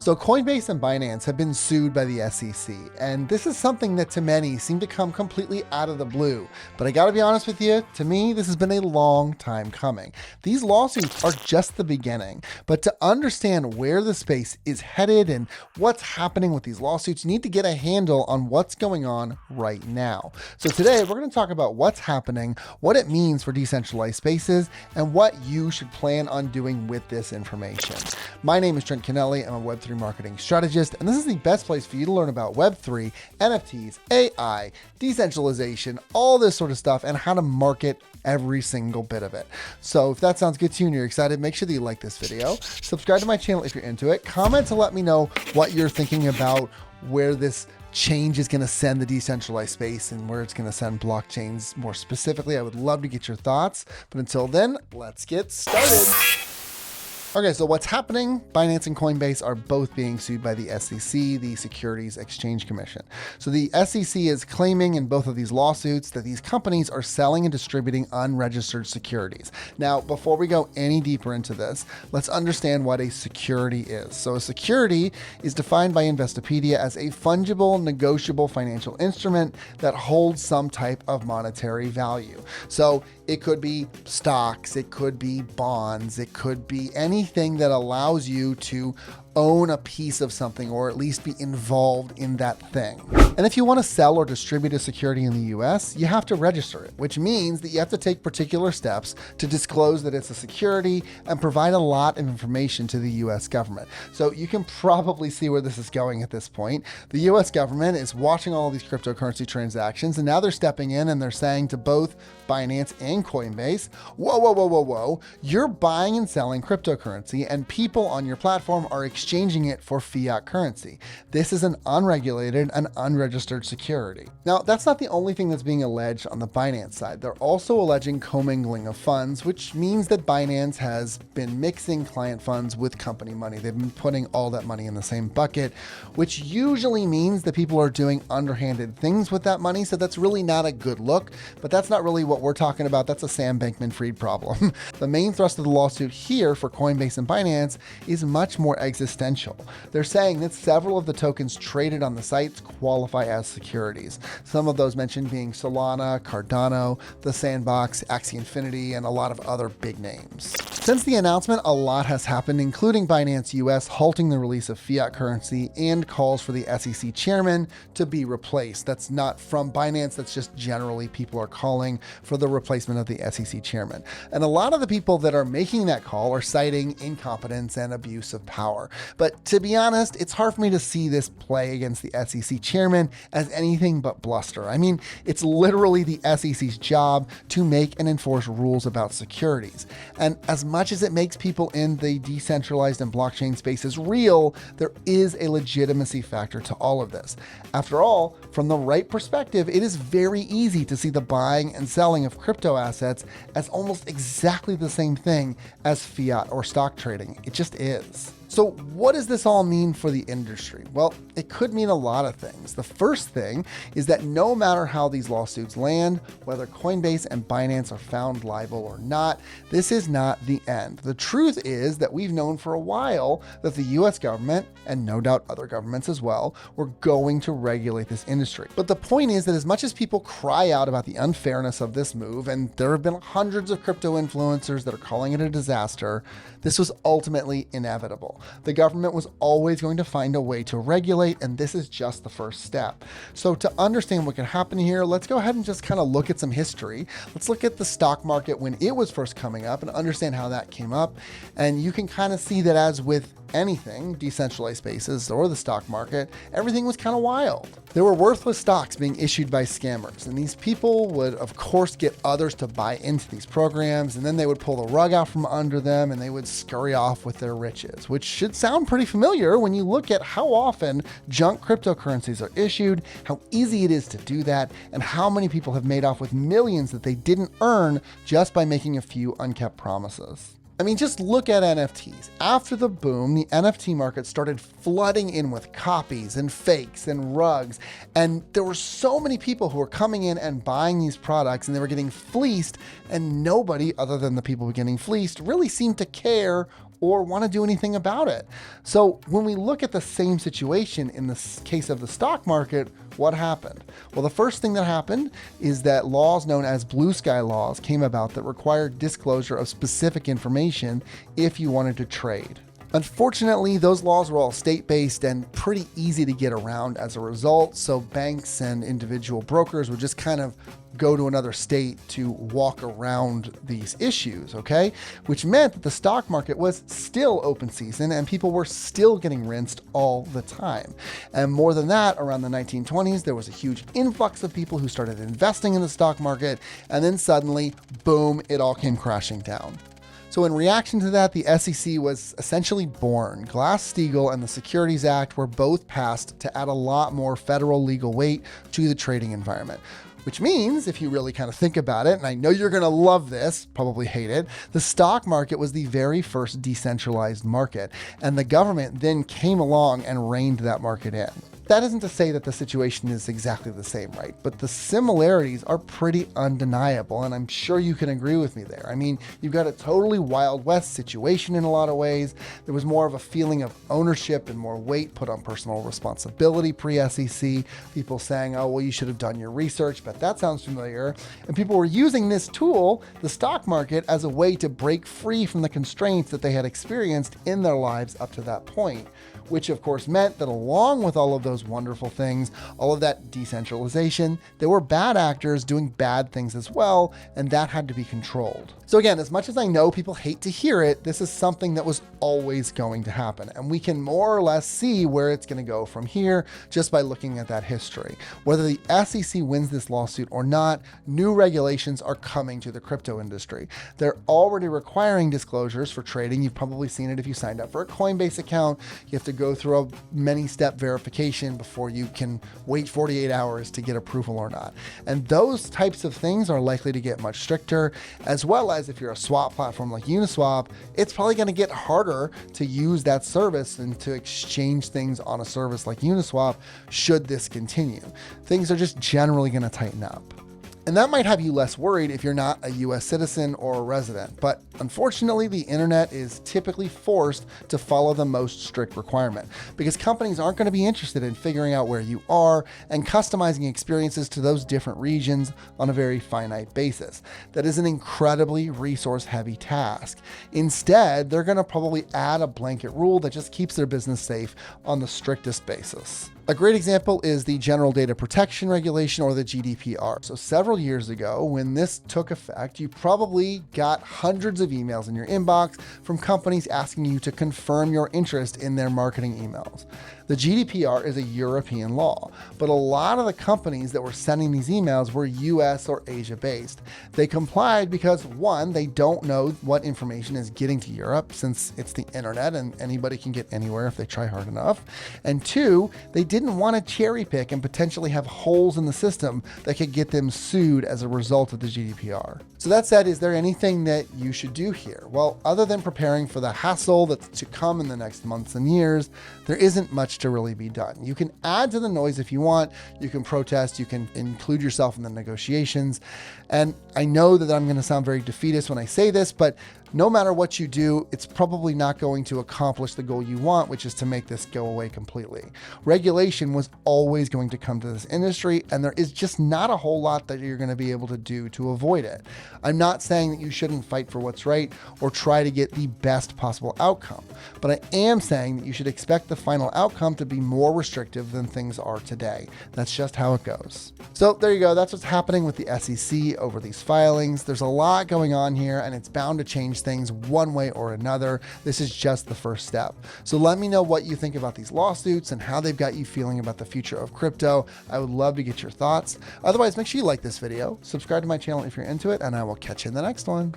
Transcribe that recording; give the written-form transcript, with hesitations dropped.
So Coinbase and Binance have been sued by the SEC, and this is something that to many seem to come completely out of the blue. But I gotta be honest with you, to me, this has been a long time coming. These lawsuits are just the beginning, but to understand where the space is headed and what's happening with these lawsuits, you need to get a handle on what's going on right now. So today, we're gonna talk about what's happening, what it means for decentralized spaces, and what you should plan on doing with this information. My name is Trent Kennelly. I'm a Web3 marketing strategist, and this is the best place for you to learn about Web3, NFTs, AI, decentralization, all this sort of stuff, and how to market every single bit of it. So if that sounds good to you and you're excited, make sure that you like this video, subscribe to my channel if you're into it, comment to let me know what you're thinking about where this change is going to send the decentralized space and where it's going to send blockchains more specifically. I would love to get your thoughts, but until then, let's get started. Okay, so what's happening? Binance and Coinbase are both being sued by the SEC, the Securities Exchange Commission. So the SEC is claiming in both of these lawsuits that these companies are selling and distributing unregistered securities. Now, before we go any deeper into this, let's understand what a security is. So a security is defined by Investopedia as a fungible, negotiable financial instrument that holds some type of monetary value. So it could be stocks, it could be bonds, it could be anything that allows you to own a piece of something or at least be involved in that thing. And if you want to sell or distribute a security in the US, you have to register it, which means that you have to take particular steps to disclose that it's a security and provide a lot of information to the US government. So you can probably see where this is going at this point. The US government is watching all of these cryptocurrency transactions, and now they're stepping in and they're saying to both Binance and Coinbase, whoa, you're buying and selling cryptocurrency and people on your platform are exchanging it for fiat currency. This is an unregulated and unregistered security. Now, that's not the only thing that's being alleged on the Binance side. They're also alleging commingling of funds, which means that Binance has been mixing client funds with company money. They've been putting all that money in the same bucket, which usually means that people are doing underhanded things with that money. So that's really not a good look, but that's not really what we're talking about. That's a Sam Bankman-Fried problem. The main thrust of the lawsuit here for Coinbase and Binance is much more existential. They're saying that several of the tokens traded on the sites qualify as securities. Some of those mentioned being Solana, Cardano, the Sandbox, Axie Infinity, and a lot of other big names. Since the announcement, a lot has happened, including Binance US halting the release of fiat currency and calls for the SEC chairman to be replaced. That's not from Binance, that's just generally people are calling for the replacement of the SEC chairman. And a lot of the people that are making that call are citing incompetence and abuse of power. But to be honest, it's hard for me to see this play against the SEC chairman as anything but bluster. I mean, it's literally the SEC's job to make and enforce rules about securities. And as much as it makes people in the decentralized and blockchain spaces real, there is a legitimacy factor to all of this. After all, from the right perspective, it is very easy to see the buying and selling of crypto assets as almost exactly the same thing as fiat or stock trading. It just is. So what does this all mean for the industry? Well, it could mean a lot of things. The first thing is that no matter how these lawsuits land, whether Coinbase and Binance are found liable or not, this is not the end. The truth is that we've known for a while that the US government, and no doubt other governments as well, were going to regulate this industry. But the point is that as much as people cry out about the unfairness of this move, and there have been hundreds of crypto influencers that are calling it a disaster, this was ultimately inevitable. The government was always going to find a way to regulate, and this is just the first step. So to understand what can happen here, let's go ahead and just kind of look at some history. Let's look at the stock market when it was first coming up and understand how that came up. And you can kind of see that as with anything, decentralized spaces or the stock market, everything was kind of wild. There were worthless stocks being issued by scammers, and these people would of course get others to buy into these programs, and then they would pull the rug out from under them and they would scurry off with their riches, which should sound pretty familiar when you look at how often junk cryptocurrencies are issued, how easy it is to do that, and how many people have made off with millions that they didn't earn just by making a few unkept promises. I mean, just look at NFTs. After the boom, the NFT market started flooding in with copies and fakes and rugs. And there were so many people who were coming in and buying these products, and they were getting fleeced, and nobody other than the people getting fleeced really seemed to care or want to do anything about it. So when we look at the same situation in the case of the stock market, what happened? Well, the first thing that happened is that laws known as blue sky laws came about that required disclosure of specific information if you wanted to trade. Unfortunately, those laws were all state-based and pretty easy to get around as a result, so banks and individual brokers would just kind of go to another state to walk around these issues, okay? Which meant that the stock market was still open season and people were still getting rinsed all the time. And more than that, around the 1920s, there was a huge influx of people who started investing in the stock market, and then suddenly, boom, it all came crashing down. So in reaction to that, the SEC was essentially born. Glass-Steagall and the Securities Act were both passed to add a lot more federal legal weight to the trading environment. Which means, if you really kind of think about it, and I know you're going to love this, probably hate it, the stock market was the very first decentralized market, and the government then came along and reined that market in. That isn't to say that the situation is exactly the same, right? But the similarities are pretty undeniable, and I'm sure you can agree with me there. I mean, you've got a totally Wild West situation in a lot of ways. There was more of a feeling of ownership and more weight put on personal responsibility pre-SEC. People saying, oh, well, you should have done your research, but that sounds familiar. And people were using this tool, the stock market, as a way to break free from the constraints that they had experienced in their lives up to that point, which of course meant that along with all of those wonderful things, all of that decentralization, there were bad actors doing bad things as well, and that had to be controlled. So again, as much as I know people hate to hear it, this is something that was always going to happen, and we can more or less see where it's going to go from here just by looking at that history. Whether the SEC wins this lawsuit or not, new regulations are coming to the crypto industry. They're already requiring disclosures for trading. You've probably seen it if you signed up for a Coinbase account. You have to go through a many-step verification before you can wait 48 hours to get approval or not. And those types of things are likely to get much stricter, as well as if you're a swap platform like Uniswap, it's probably going to get harder to use that service and to exchange things on a service like Uniswap should this continue. Things are just generally going to tighten up. And that might have you less worried if you're not a US citizen or a resident, but unfortunately the internet is typically forced to follow the most strict requirement because companies aren't going to be interested in figuring out where you are and customizing experiences to those different regions on a very finite basis. That is an incredibly resource-heavy task. Instead, they're going to probably add a blanket rule that just keeps their business safe on the strictest basis. A great example is the General Data Protection Regulation, or the GDPR. So several years ago, when this took effect, you probably got hundreds of emails in your inbox from companies asking you to confirm your interest in their marketing emails. The GDPR is a European law, but a lot of the companies that were sending these emails were US or Asia based. They complied because, one, they don't know what information is getting to Europe since it's the internet and anybody can get anywhere if they try hard enough. And two, they didn't want to cherry pick and potentially have holes in the system that could get them sued as a result of the GDPR. So that said, is there anything that you should do here? Well, other than preparing for the hassle that's to come in the next months and years, there isn't much to really be done. You can add to the noise if you want, you can protest, you can include yourself in the negotiations. And I know that I'm going to sound very defeatist when I say this, but no matter what you do, it's probably not going to accomplish the goal you want, which is to make this go away completely. Regulation was always going to come to this industry, and there is just not a whole lot that you're going to be able to do to avoid it. I'm not saying that you shouldn't fight for what's right or try to get the best possible outcome, but I am saying that you should expect the final outcome to be more restrictive than things are today. That's just how it goes. So there you go. That's what's happening with the SEC over these filings. There's a lot going on here, and it's bound to change things one way or another. This is just the first step. So let me know what you think about these lawsuits and how they've got you feeling about the future of crypto. I would love to get your thoughts. Otherwise, make sure you like this video, subscribe to my channel if you're into it, and I will catch you in the next one.